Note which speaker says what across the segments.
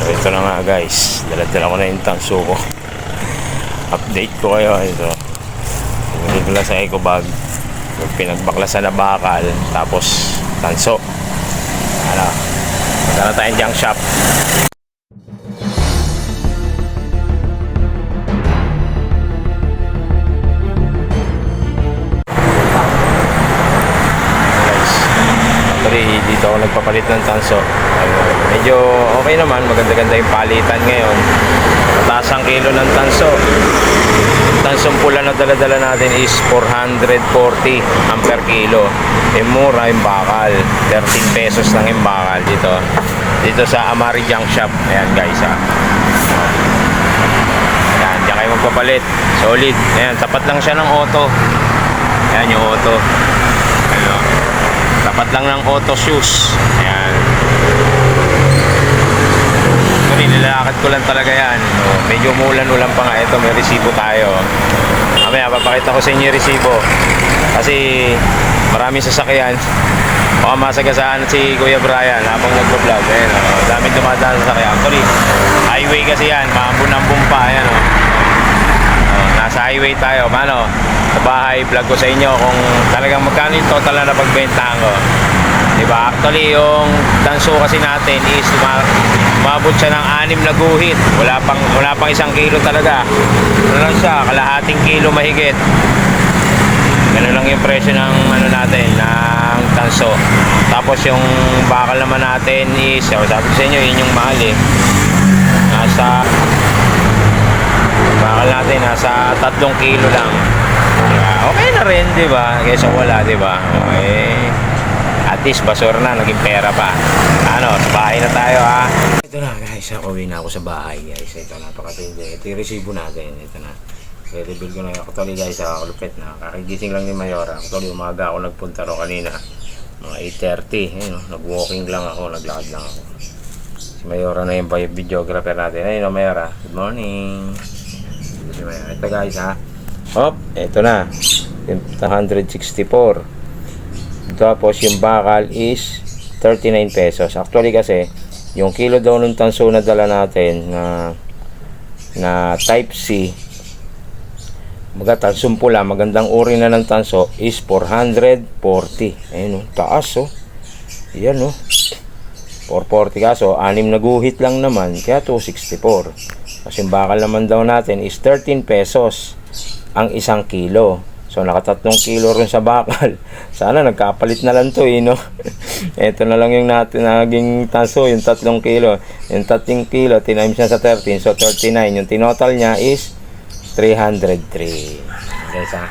Speaker 1: So ito na nga guys, dala-dala ko na yung tanso ko. Update ko kayo ito. Pinili ko lang sa eco bag, pinagbaklasan na bakal, tapos tanso. Ano, punta na tayong junk shop. Dito ako nagpapalit ng tanso. Medyo okay naman, maganda-ganda yung palitan ngayon. Mataas ang kilo ng tanso. Yung tansong pula na dala-dala natin is 440 ampere kilo. Yung mura yung bakal, 13 pesos lang yung bakal dito sa Amari Junk Shop. Ayan guys ha. Ayan, diyan kayo magpapalit. Solid. Ayan, tapat lang siya ng auto. Ayan yung auto. Ano, tapat lang ng auto shoes. Ayan. Actually, nilalakad ko lang talaga yan. Medyo umulan-ulan pa nga. Ito, may resibo tayo. Mamaya, papakita ko sa inyo yung resibo. Kasi maraming sasakyan. Baka masagasaan si Kuya Brian habang nagpa-vlog. Ayan, daming dumadaan sa sasakyan. Actually, highway kasi yan. Maambun-ambun pa. Ayan, nasa highway tayo. Mano? Sa bahay, vlog ko sa inyo kung talagang magkano yung total na napagbentahan ko. Diba? Actually, yung tanso kasi natin is umabot siya ng 6 na guhit. Wala pang 1 kilo talaga. Ano lang siya, kalahating kilo mahigit. Ganun lang yung presyo ng ano natin, ng tanso. Tapos yung bakal naman natin is, sabi ko sa inyo, yun yung mahal eh. Bakal natin nasa 3 kilo lang. Okay na rin, di ba? Kaysa wala, di ba? Okay. At least basura na, naging pera pa. Ano, sa bahay na tayo, ha? Ito na, guys. Uwi na ako sa bahay, guys. Ito, napakatindi. Ito yung resibo natin. Ito na. I-reveal ko na. Actually, guys, kalupit na. Kakagising lang ni Mayora. Actually, umaga ako nagpunta ro kanina. Mga 8:30. Ayun, nag-walking lang ako. Naglakad lang ako. Si Mayora na yung videographer natin. Ayun, Mayora. Good morning. Si Mayora. Ito, guys, ha? Hop, ito na. 164. Tapos yung bakal is 39 pesos. Actually kasi, yung kilo daw ng tanso na dala natin na type C, tansong pula, magandang uri na ng tanso is 440. Ayun, taas oh. Yan oh. 440 kaso, 6 na guhit lang naman, kaya 264. Kasi yung bakal naman daw natin is 13 pesos ang 1 kilo. So naka 3 kilo rin sa bakal. Sana nagkapalit na lang to no. Ito na lang yung naging tanso, yung 3 kilo. Yung 3 kilo tinimes niya sa 13, so 39. Yung tinotal niya is 303. Guys ha,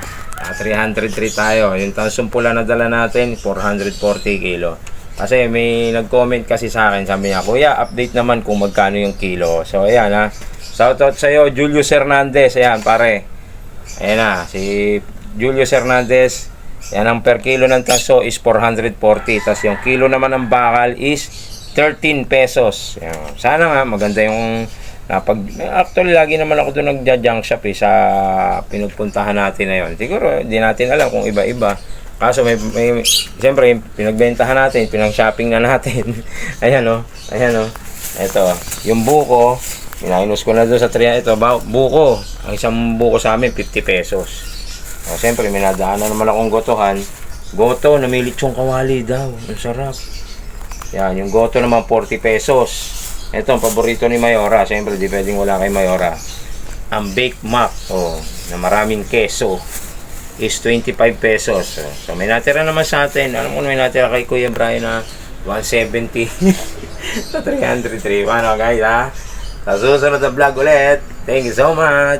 Speaker 1: 303 tayo. Yung tansong pula na dala natin 440 kilo. Kasi may nag-comment kasi sa akin, sabi niya, Kuya, update naman kung magkano yung kilo. So ayan ha, shoutout sa'yo, Julius Hernandez. Ayan pare, ayan na, si Julius Hernandez. Yan, ang per kilo ng tanso is 440. Tapos yung kilo naman ng bakal is 13 pesos. Yan. Sana nga maganda yung actually lagi naman ako doon nagja-junk shop sa pinagpuntahan natin na yun. Siguro hindi natin alam kung iba-iba. Kaso may siyempre pinagbentahan natin, pinang-shopping na natin. Ayan o. Ayan o. Ito, yung buko, minainos ko na doon sa 3. Ito, buko. Ang isang buko sa amin 50 pesos. O, siyempre, may nadaanan naman akong gotohan. Goto, namilit yung kawali daw. Ang sarap. Yan, yung goto naman 40 pesos. Ito, ang paborito ni Mayora. Siyempre, di pwedeng wala kay Mayora. Ang Baked Mac, na maraming keso, is 25 pesos. So, may natira naman sa atin. Alam mo, may natira kay Kuya Brian na 170. Sa 303. Ano, guys, ha? Sa susunod na vlog ulit. Thank you so much.